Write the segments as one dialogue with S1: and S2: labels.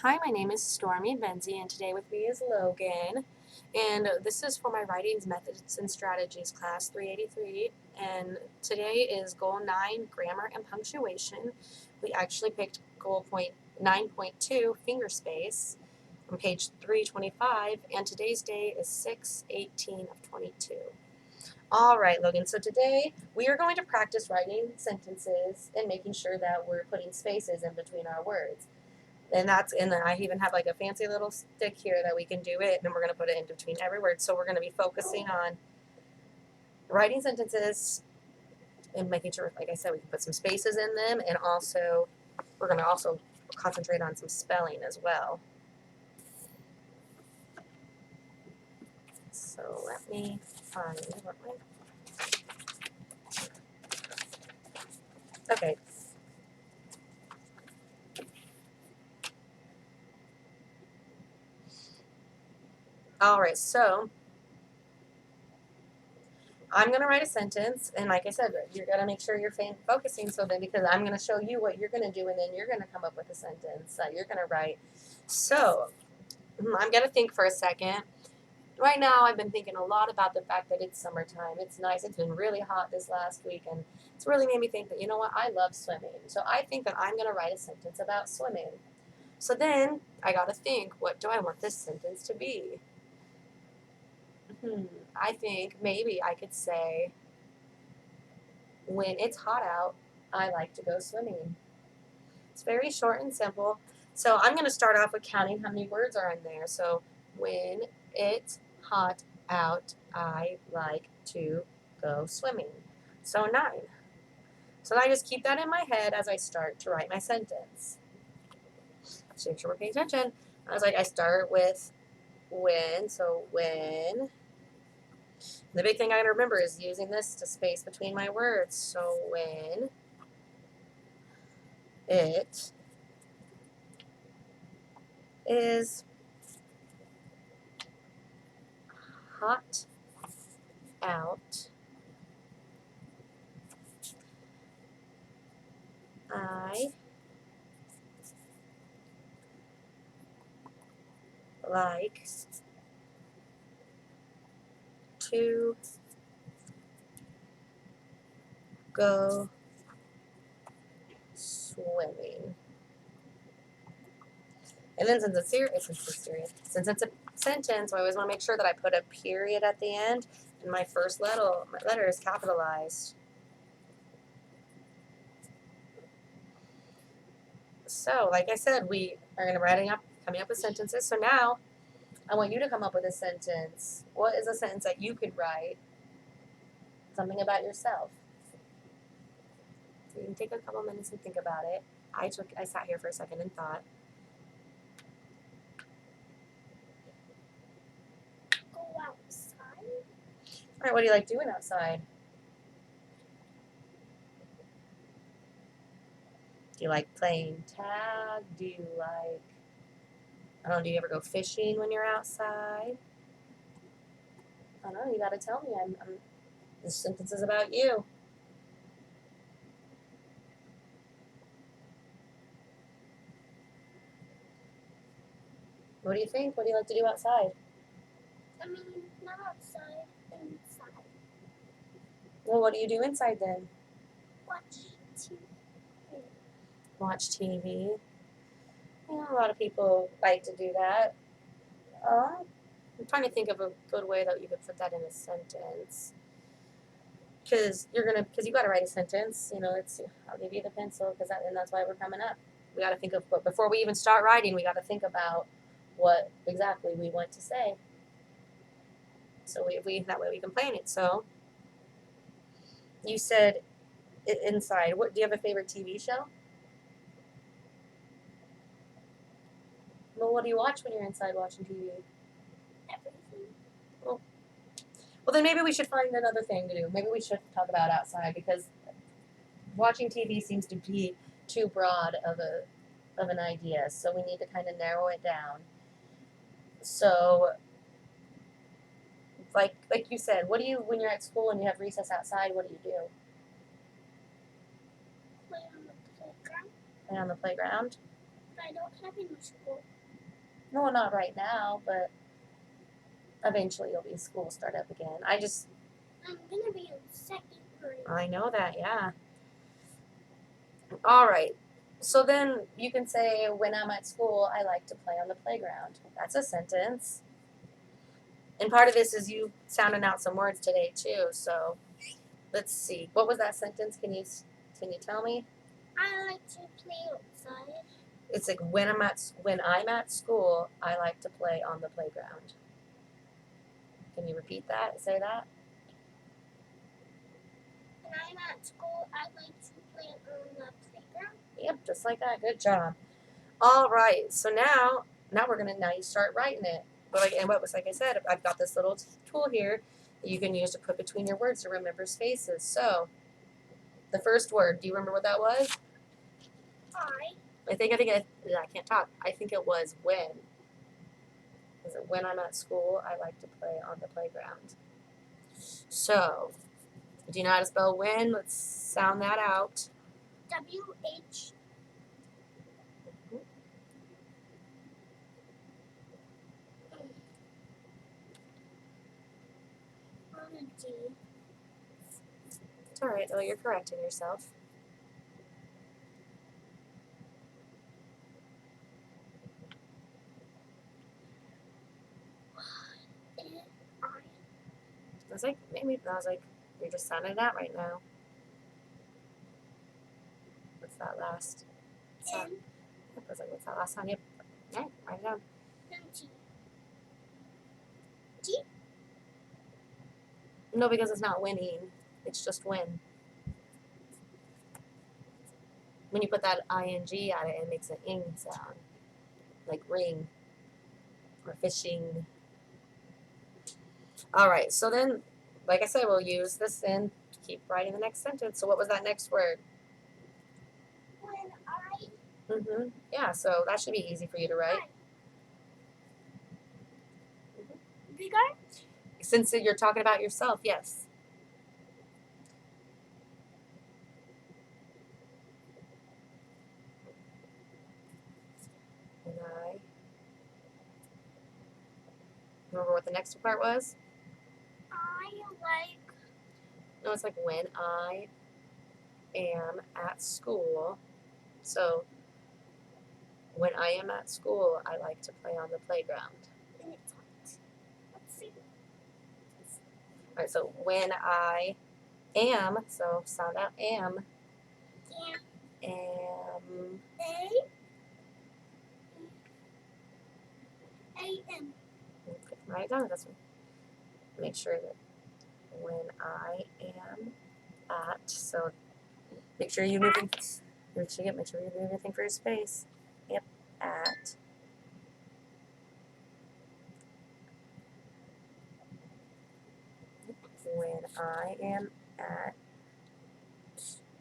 S1: Hi, my name is Stormy Benzie, and today with me is Logan. And this is for my Writings Methods and Strategies class 383. And today is Goal 9, Grammar and Punctuation. We actually picked Goal point 9.2, Finger Space, on page 325, and today's day is 6/18 of 22. All right, Logan, so today we are going to practice writing sentences and making sure that we're putting spaces in between our words. And I even have like a fancy little stick here that we can do it, and we're going to put it in between every word. So we're going to be focusing on writing sentences and making sure, like I said, we can put some spaces in them, and also we're going to also concentrate on some spelling as well. So let me find what my okay. All right, so I'm going to write a sentence, and like I said, you're going to make sure you're focusing so that because I'm going to show you what you're going to do, and then you're going to come up with a sentence that you're going to write. So I'm going to think for a second. Right now, I've been thinking a lot about the fact that it's summertime. It's nice. It's been really hot this last week, and it's really made me think that, you know what, I love swimming. So I think that I'm going to write a sentence about swimming. So then I got to think, what do I want this sentence to be? I think maybe I could say, when it's hot out, I like to go swimming. It's very short and simple. So I'm going to start off with counting how many words are in there. So when it's hot out, I like to go swimming. So 9. So I just keep that in my head as I start to write my sentence. So make sure we're paying attention. I start with when. So when. The big thing I gotta remember is using this to space between my words. So when it is hot out, I like to go swimming. And then since it's a sentence, I always want to make sure that I put a period at the end, and my first letter is capitalized. So, like I said, we are going to coming up with sentences. So now, I want you to come up with a sentence. What is a sentence that you could write? Something about yourself. So you can take a couple minutes and think about it. I sat here for a second and thought.
S2: Go outside.
S1: All right, what do you like doing outside? Do you like playing tag? Do you like, I don't know, do you ever go fishing when you're outside? I don't know, you gotta tell me. This sentence is about you. What do you think? What do you like to do outside?
S2: I mean, not outside, inside.
S1: Well, what do you do inside then?
S2: Watch TV.
S1: Watch TV. Yeah, a lot of people like to do that. I'm trying to think of a good way that you could put that in a sentence. Because you got to write a sentence. I'll give you the pencil and that's why we're coming up. We got to think of, but before we even start writing, we got to think about what exactly we want to say. So that way we can plan it. So you said inside. What do you have a favorite TV show? Well, what do you watch when you're inside watching TV?
S2: Everything.
S1: Well, then maybe we should find another thing to do. Maybe we should talk about outside because watching TV seems to be too broad of an idea. So we need to kind of narrow it down. So, like you said, what do you when you're at school and you have recess outside? What do you do?
S2: Play on the playground.
S1: Play on the playground.
S2: But I don't have any school.
S1: No, not right now, but eventually you'll be school start up again.
S2: I'm gonna be in second grade.
S1: I know that, yeah. All right. So then you can say, when I'm at school, I like to play on the playground. That's a sentence. And part of this is you sounding out some words today too. So let's see. What was that sentence? Can you tell me?
S2: I like to play outside.
S1: It's like when I'm at school, I like to play on the playground. Can you repeat that? Say that.
S2: When I'm at school, I like to play on the playground.
S1: Yep, just like that. Good job. All right. So now you start writing it. But like I said, I've got this little tool here that you can use to put between your words to remember spaces. So the first word, do you remember what that was? I can't talk. I think it was when. Is it when I'm at school, I like to play on the playground. So, do you know how to spell when? Let's sound that out.
S2: W-H. On a D.
S1: It's all right, though. You're correcting yourself.
S2: N-I.
S1: I was like, you're just sounding it out right now. What's that last?
S2: N.
S1: I was like, what's that last sound? Yep. Yeah, write it down.
S2: N-T.
S1: No, because it's not winning. It's just win. When you put that ing at it, it makes an ing sound, like ring or fishing. All right. So then, like I said, we'll use this and keep writing the next sentence. So what was that next word?
S2: When I.
S1: Yeah. So that should be easy for you to write.
S2: Bigger.
S1: Since you're talking about yourself, yes. And I. Remember what the next part was?
S2: I like.
S1: No, it's like when I am at school. So when I am at school, I like to play on the playground.
S2: And it's hot. Let's see.
S1: All right. So when I am. So sound out am. Am.
S2: A. A-M.
S1: Write it down. That's one. Make sure that when I am at. So make sure you're moving. Make sure you're doing everything for your space. Yep. At. When I am at.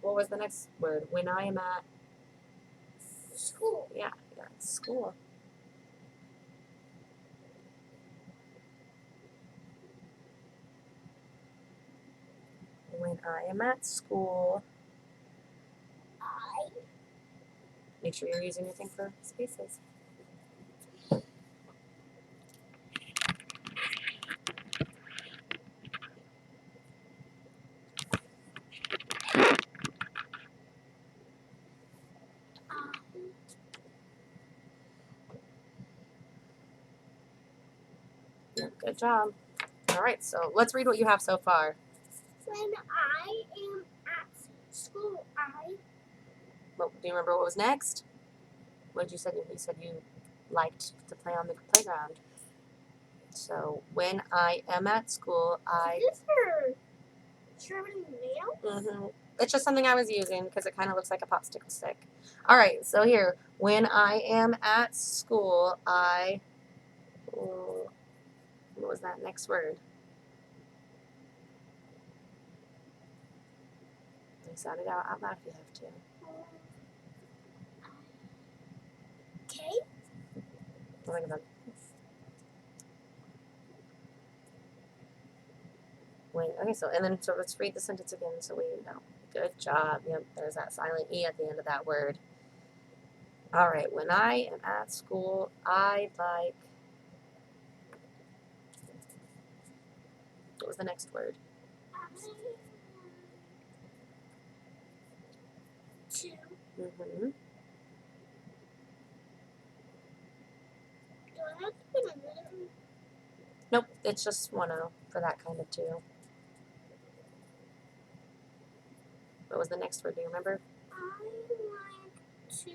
S1: What was the next word? When I am at
S2: School.
S1: Yeah, school. When I am at school,
S2: I.
S1: make sure you're using your thing for spaces. Yeah, good job. All right, so let's read what you have so far.
S2: When I am at school, I.
S1: Do you remember what was next? What did you say? You said you liked to play on the playground. So when I am at school, I.
S2: Is this for sharpening nails?
S1: It's just something I was using because it kind of looks like a popsicle stick. All right, so here, when I am at school, I. What was that next word? Sound it out loud if you have to.
S2: Okay.
S1: Think about it. So let's read the sentence again so we know. Good job. Yep, there's that silent E at the end of that word. All right, when I am at school, I like. What was the next word?
S2: To
S1: Mm-hmm.
S2: do I have to put a minute?
S1: Nope, it's just 1-0 for that kind of two. What was the next word? Do you remember?
S2: I like to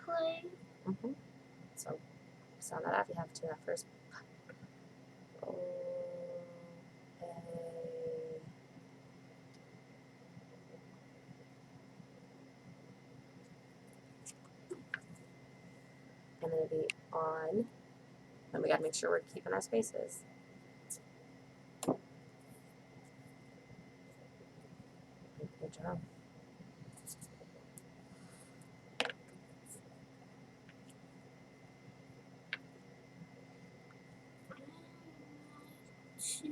S2: play
S1: Mm-hmm. So sound that out. You have to that first. Oh, and then it'd be on. And we gotta make sure we're keeping our spaces. Good job.
S2: to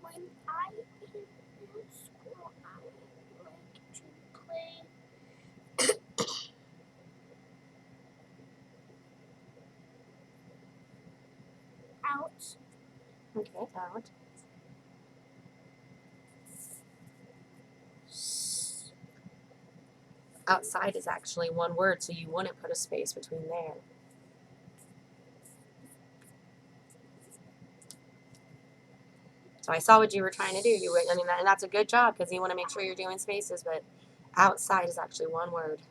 S2: when I am in school I like to play out
S1: Okay, out. Outside is actually one word, so you wouldn't put a space between there. So I saw what you were trying to do. I mean, and that's a good job because you want to make sure you're doing spaces, but outside is actually one word.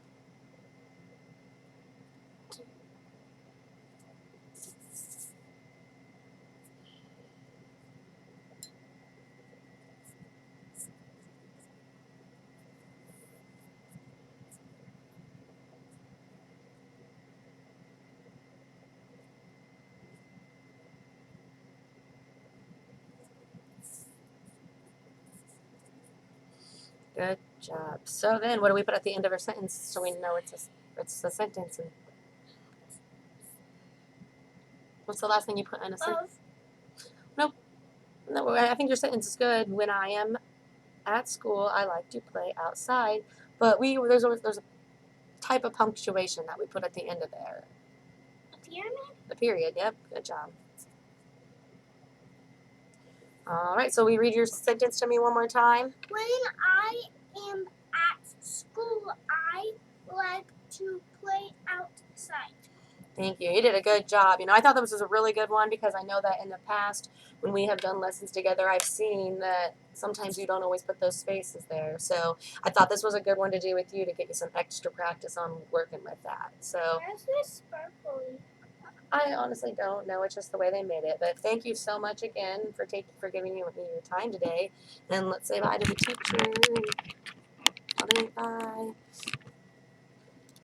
S1: Good job. So then, what do we put at the end of our sentence so we know it's a sentence? And what's the last thing you put in a sentence?
S2: of
S1: No, I think your sentence is good. When I am at school, I like to play outside. But there's a type of punctuation that we put at the end of there.
S2: a pyramid.
S1: The period. Yep. Good job. All right. So we read your sentence to me one more time.
S2: When I am at school, I like to play outside.
S1: Thank you. You did a good job. I thought this was a really good one because I know that in the past, when we have done lessons together, I've seen that sometimes you don't always put those spaces there. So I thought this was a good one to do with you to get you some extra practice on working with that. So
S2: Why is this sparkly?
S1: I honestly don't know. It's just the way they made it. But thank you so much again for giving me your time today. And let's say bye to the teacher. Bye.